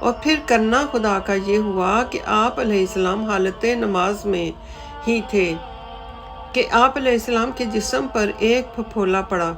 اور پھر کرنا خدا کا یہ ہوا کہ آپ علیہ السلام حالت نماز میں ہی تھے کہ آپ علیہ السلام کے جسم پر ایک پھپھولا پڑا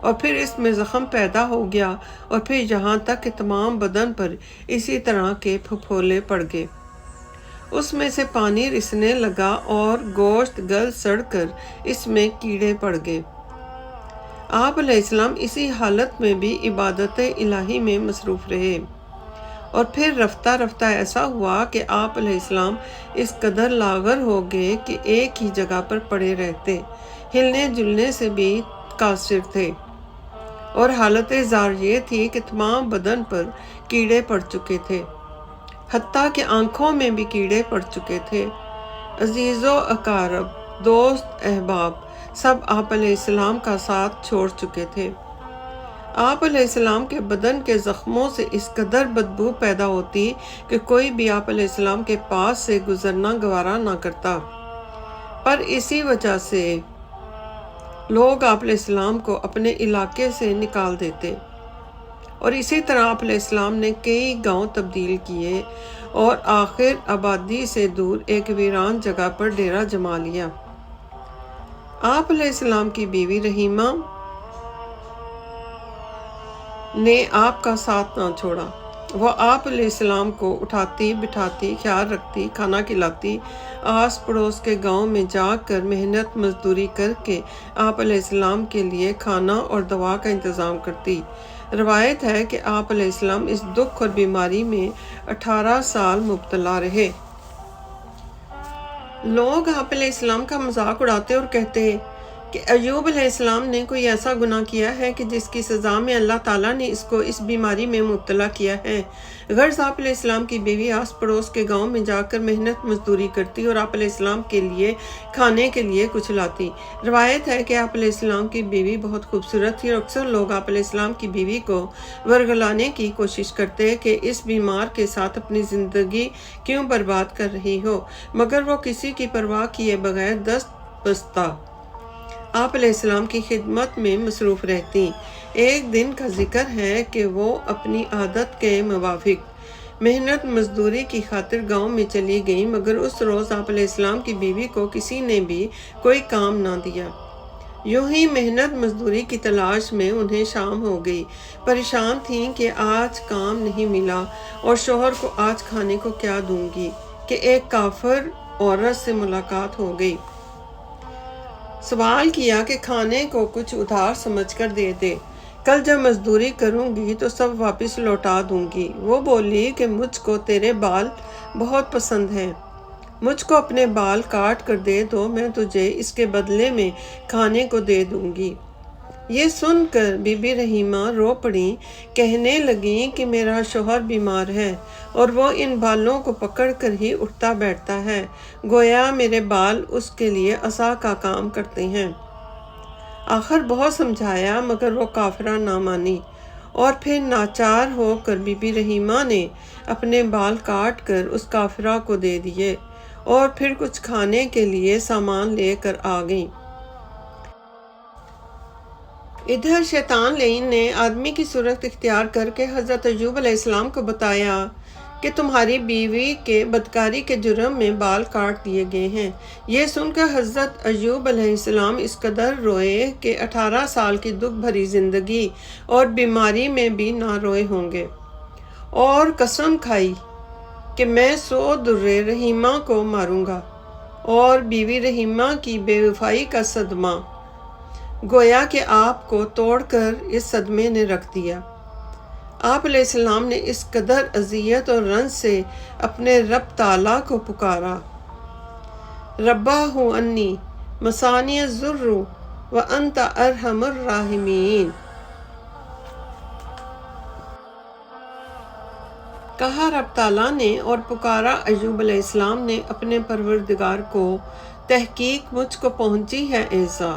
اور پھر اس میں زخم پیدا ہو گیا اور پھر یہاں تک کہ تمام بدن پر اسی طرح کے پھپھولے پڑ گئے۔ اس میں سے پانی رسنے لگا اور گوشت گل سڑ کر اس میں کیڑے پڑ گئے۔ آپ علیہ السلام اسی حالت میں بھی عبادت الہی میں مصروف رہے، اور پھر رفتہ رفتہ ایسا ہوا کہ آپ علیہ السلام اس قدر لاغر ہو گئے کہ ایک ہی جگہ پر پڑے رہتے، ہلنے جلنے سے بھی قاصر تھے، اور حالت زار یہ تھی کہ تمام بدن پر کیڑے پڑ چکے تھے، حتیٰ کہ آنکھوں میں بھی کیڑے پڑ چکے تھے۔ عزیز و اقارب، دوست، احباب سب آپ علیہ السلام کا ساتھ چھوڑ چکے تھے۔ آپ علیہ السلام کے بدن کے زخموں سے اس قدر بدبو پیدا ہوتی کہ کوئی بھی آپ علیہ السلام کے پاس سے گزرنا گوارا نہ کرتا، پر اسی وجہ سے لوگ آپ علیہ السلام کو اپنے علاقے سے نکال دیتے، اور اسی طرح آپ علیہ السلام نے کئی گاؤں تبدیل کیے اور آخر آبادی سے دور ایک ویران جگہ پر ڈیرا جما لیا۔ آپ علیہ السلام کی بیوی رحیمہ نے آپ کا ساتھ نہ چھوڑا۔ وہ آپ علیہ السلام کو اٹھاتی بٹھاتی، خیال رکھتی، کھانا کھلاتی، آس پڑوس کے گاؤں میں جا کر محنت مزدوری کر کے آپ علیہ السلام کے لیے کھانا اور دوا کا انتظام کرتی۔ روایت ہے کہ آپ علیہ السلام اس دکھ اور بیماری میں 18 سال مبتلا رہے۔ لوگ آپ علیہ السلام کا مذاق اڑاتے اور کہتے کہ ایوب علیہ السلام نے کوئی ایسا گناہ کیا ہے کہ جس کی سزا میں اللہ تعالیٰ نے اس کو اس بیماری میں مبتلا کیا ہے۔ غرض آپ علیہ السلام کی بیوی آس پڑوس کے گاؤں میں جا کر محنت مزدوری کرتی اور آپ علیہ السلام کے لیے کھانے کے لیے کچھ لاتی۔ روایت ہے کہ آپ علیہ السلام کی بیوی بہت خوبصورت تھی، اور اکثر لوگ آپ علیہ السلام کی بیوی کو ورگلانے کی کوشش کرتے کہ اس بیمار کے ساتھ اپنی زندگی کیوں برباد کر رہی ہو، مگر وہ کسی کی پرواہ کیے بغیر دست بستہ آپ علیہ السلام کی خدمت میں مصروف رہتی۔ ایک دن کا ذکر ہے کہ وہ اپنی عادت کے موافق محنت مزدوری کی خاطر گاؤں میں چلی گئیں، مگر اس روز آپ علیہ السلام کی بیوی کو کسی نے بھی کوئی کام نہ دیا۔ یوں ہی محنت مزدوری کی تلاش میں انہیں شام ہو گئی۔ پریشان تھیں کہ آج کام نہیں ملا اور شوہر کو آج کھانے کو کیا دوں گی کہ ایک کافر عورت سے ملاقات ہو گئی۔ سوال کیا کہ کھانے کو کچھ ادھار سمجھ کر دے دے، کل جب مزدوری کروں گی تو سب واپس لوٹا دوں گی۔ وہ بولی کہ مجھ کو تیرے بال بہت پسند ہیں، مجھ کو اپنے بال کاٹ کر دے دو، میں تجھے اس کے بدلے میں کھانے کو دے دوں گی۔ یہ سن کر بی بی رحیمہ رو پڑیں، کہنے لگیں کہ میرا شوہر بیمار ہے اور وہ ان بالوں کو پکڑ کر ہی اٹھتا بیٹھتا ہے، گویا میرے بال اس کے لیے عصا کا کام کرتے ہیں۔ آخر بہت سمجھایا مگر وہ کافرہ نہ مانی، اور پھر ناچار ہو کر بی بی رحیمہ نے اپنے بال کاٹ کر اس کافرہ کو دے دیے اور پھر کچھ کھانے کے لیے سامان لے کر آ گئیں۔ ادھر شیطان لعین نے آدمی کی صورت اختیار کر کے حضرت ایوب علیہ السلام کو بتایا کہ تمہاری بیوی کے بدکاری کے جرم میں بال کاٹ دیے گئے ہیں۔ یہ سن کر حضرت ایوب علیہ السلام اس قدر روئے کہ 18 سال کی دکھ بھری زندگی اور بیماری میں بھی نہ روئے ہوں گے، اور قسم کھائی کہ میں 100 درے رحیمہ کو ماروں گا، اور بیوی رحیمہ کی بے وفائی کا صدمہ گویا کہ آپ کو توڑ کر اس صدمے نے رکھ دیا۔ آپ علیہ السلام نے اس قدر اذیت اور رنج سے اپنے رب تعالیٰ کو پکارا، رباہ انی مسانی الضر وانت ارحم الراحمین، کہا رب تعالیٰ نے، اور پکارا ایوب علیہ السلام نے اپنے پروردگار کو، تحقیق مجھ کو پہنچی ہے ایذا،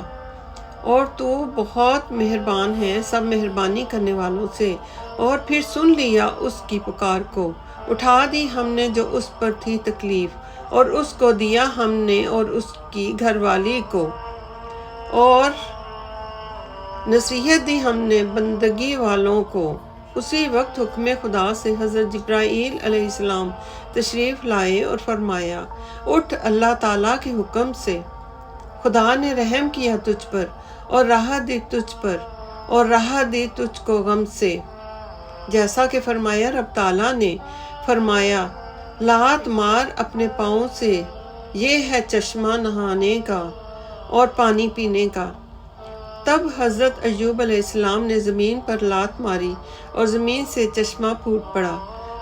اور تو بہت مہربان ہے سب مہربانی کرنے والوں سے۔ اور پھر سن لیا اس کی پکار کو، اٹھا دی ہم نے جو اس پر تھی تکلیف، اور اس کو دیا ہم نے اور اس کی گھر والی کو، اور نصیحت دی ہم نے بندگی والوں کو، اسی وقت حکم خدا سے حضرت جبرائیل علیہ السلام تشریف لائے اور فرمایا، اٹھ، اللہ تعالیٰ کے حکم سے خدا نے رحم کیا تجھ پر اور راحت دی تجھ پر اور راحت دی تجھ کو غم سے۔ جیسا کہ فرمایا، رب تعالیٰ نے فرمایا، لات مار اپنے پاؤں سے، یہ ہے چشمہ نہانے کا اور پانی پینے کا۔ تب حضرت ایوب علیہ السلام نے زمین پر لات ماری اور زمین سے چشمہ پھوٹ پڑا۔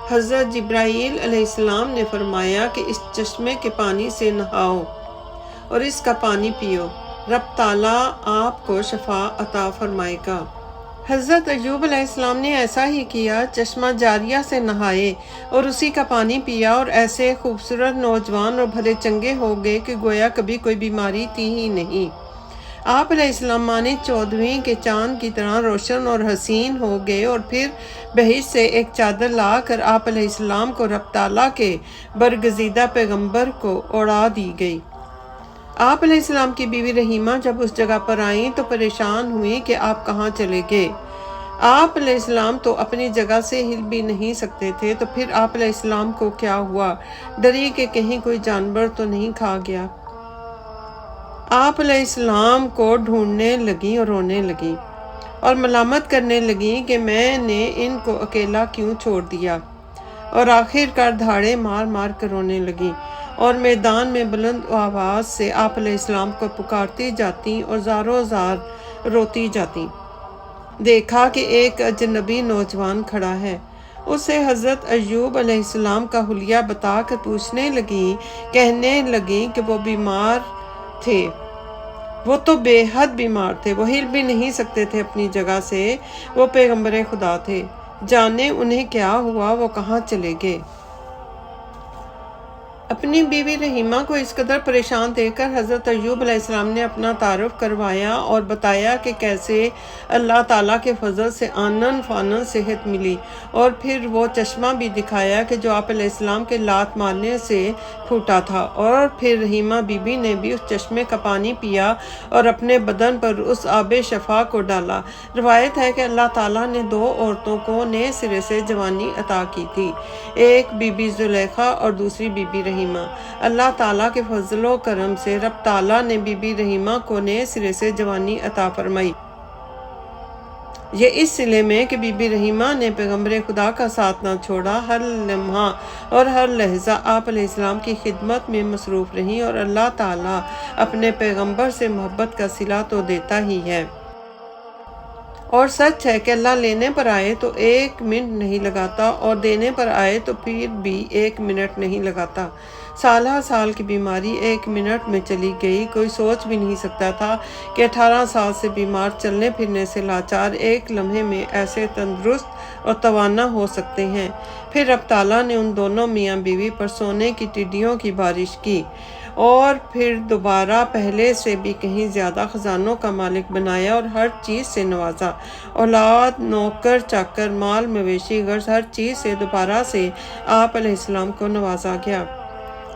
حضرت جبرائیل علیہ السلام نے فرمایا کہ اس چشمے کے پانی سے نہاؤ اور اس کا پانی پیو، رب تعالیٰ آپ کو شفا عطا فرمائے گا۔ حضرت ایوب علیہ السلام نے ایسا ہی کیا، چشمہ جاریہ سے نہائے اور اسی کا پانی پیا اور ایسے خوبصورت، نوجوان اور بھلے چنگے ہو گئے کہ گویا کبھی کوئی بیماری تھی ہی نہیں۔ آپ علیہ السلام مانے 14ویں کے چاند کی طرح روشن اور حسین ہو گئے، اور پھر بہشت سے ایک چادر لا کر آپ علیہ السلام کو رب تعالیٰ کے برگزیدہ پیغمبر کو اوڑھا دی گئی۔ آپ علیہ السلام کی بیوی رحیمہ جب اس جگہ پر آئیں تو پریشان ہوئی کہ آپ کہاں چلے گئے۔ آپ علیہ السلام تو اپنی جگہ سے ہل بھی نہیں سکتے تھے، تو پھر آپ علیہ السلام کو کیا ہوا؟ ڈری کہ کہیں کوئی جانور تو نہیں کھا گیا۔ آپ علیہ السلام کو ڈھونڈنے لگیں اور رونے لگیں اور ملامت کرنے لگیں کہ میں نے ان کو اکیلا کیوں چھوڑ دیا، اور آخر کار دھاڑے مار مار کر رونے لگیں اور میدان میں بلند آواز سے آپ علیہ السلام کو پکارتی جاتی اور زاروں زار روتی جاتی۔ دیکھا کہ ایک اجنبی نوجوان کھڑا ہے۔ اسے حضرت ایوب علیہ السلام کا حلیہ بتا کر پوچھنے لگیں، کہنے لگیں کہ وہ بیمار تھے، وہ تو بے حد بیمار تھے، وہ ہل بھی نہیں سکتے تھے اپنی جگہ سے، وہ پیغمبر خدا تھے، جانے انہیں کیا ہوا، وہ کہاں چلے گئے۔ اپنی بیوی رحیمہ کو اس قدر پریشان دیکھ کر حضرت ایوب علیہ السلام نے اپنا تعارف کروایا اور بتایا کہ کیسے اللہ تعالیٰ کے فضل سے آنن فانن صحت ملی، اور پھر وہ چشمہ بھی دکھایا کہ جو آپ علیہ السلام کے لات مارنے سے پھوٹا تھا، اور پھر رحیمہ بی بی نے بھی اس چشمے کا پانی پیا اور اپنے بدن پر اس آب شفا کو ڈالا۔ روایت ہے کہ اللہ تعالیٰ نے 2 عورتوں کو نئے سرے سے جوانی عطا کی تھی، ایک بی بی زلیخا اور دوسری بی بی رحیمہ۔ اللہ تعالیٰ کے فضل و کرم سے رب تعالیٰ نے بی بی رحیمہ کو نئے سرے سے جوانی عطا فرمائی۔ یہ اس سلے میں کہ بی بی رحیمہ نے پیغمبر خدا کا ساتھ نہ چھوڑا، ہر لمحہ اور ہر لحظہ آپ علیہ السلام کی خدمت میں مصروف رہیں، اور اللہ تعالیٰ اپنے پیغمبر سے محبت کا صلہ تو دیتا ہی ہے، اور سچ ہے کہ اللہ لینے پر آئے تو 1 منٹ نہیں لگاتا اور دینے پر آئے تو پھر بھی 1 منٹ نہیں لگاتا۔ سالہ سال کی بیماری 1 منٹ میں چلی گئی۔ کوئی سوچ بھی نہیں سکتا تھا کہ 18 سال سے بیمار، چلنے پھرنے سے لاچار، 1 لمحے میں ایسے تندرست اور توانا ہو سکتے ہیں۔ پھر رب تعالیٰ نے ان دونوں میاں بیوی پر سونے کی ٹڈیوں کی بارش کی، اور پھر دوبارہ پہلے سے بھی کہیں زیادہ خزانوں کا مالک بنایا اور ہر چیز سے نوازا۔ اولاد، نوکر چاکر، مال مویشی، غرض ہر چیز سے دوبارہ سے آپ علیہ السلام کو نوازا گیا۔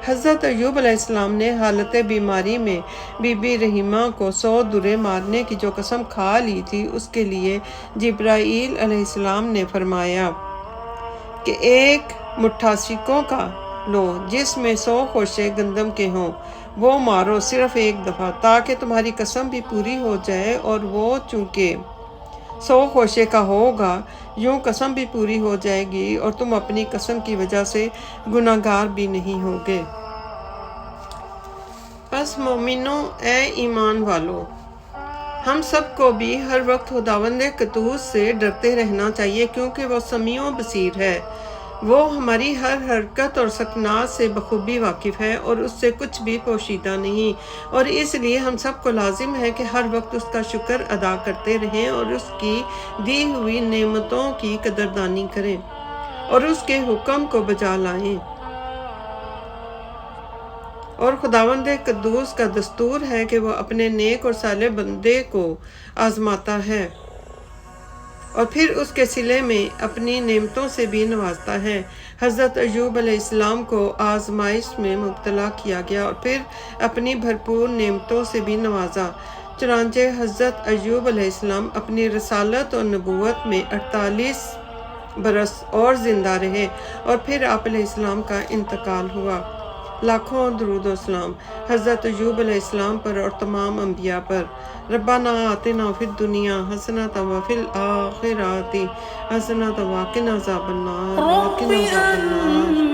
حضرت ایوب علیہ السلام نے حالت بیماری میں بی بی رحیمہ کو 100 درے مارنے کی جو قسم کھا لی تھی، اس کے لیے جبرائیل علیہ السلام نے فرمایا کہ 1 مٹھا سکوں کا لو جس میں 100 خوشے گندم کے ہوں، وہ مارو صرف 1 دفعہ، تاکہ تمہاری قسم بھی پوری ہو جائے، اور وہ چونکہ 100 خوشے کا ہوگا، یوں قسم بھی پوری ہو جائے گی اور تم اپنی قسم کی وجہ سے گناہگار بھی نہیں ہوگے۔ پس مومنوں، اے ایمان والو، ہم سب کو بھی ہر وقت خداوند قدوس سے ڈرتے رہنا چاہیے، کیونکہ وہ سمیع و بصیر ہے۔ وہ ہماری ہر حرکت اور سکنات سے بخوبی واقف ہے، اور اس سے کچھ بھی پوشیدہ نہیں، اور اس لیے ہم سب کو لازم ہے کہ ہر وقت اس کا شکر ادا کرتے رہیں اور اس کی دی ہوئی نعمتوں کی قدردانی کریں اور اس کے حکم کو بجا لائیں۔ اور خداوند قدوس کا دستور ہے کہ وہ اپنے نیک اور صالح بندے کو آزماتا ہے، اور پھر اس کے صلے میں اپنی نعمتوں سے بھی نوازتا ہے۔ حضرت ایوب علیہ السلام کو آزمائش میں مبتلا کیا گیا اور پھر اپنی بھرپور نعمتوں سے بھی نوازا۔ چنانچہ حضرت ایوب علیہ السلام اپنی رسالت اور نبوت میں 48 برس اور زندہ رہے اور پھر آپ علیہ السلام کا انتقال ہوا۔ لاکھوں درود و سلام حضرت ایوب علیہ السلام پر اور تمام انبیاء پر۔ ربنا آتنا فی الدنیا حسنۃ وفی الآخرۃ حسنۃ وقنا عذاب النار وقنا عذاب النار۔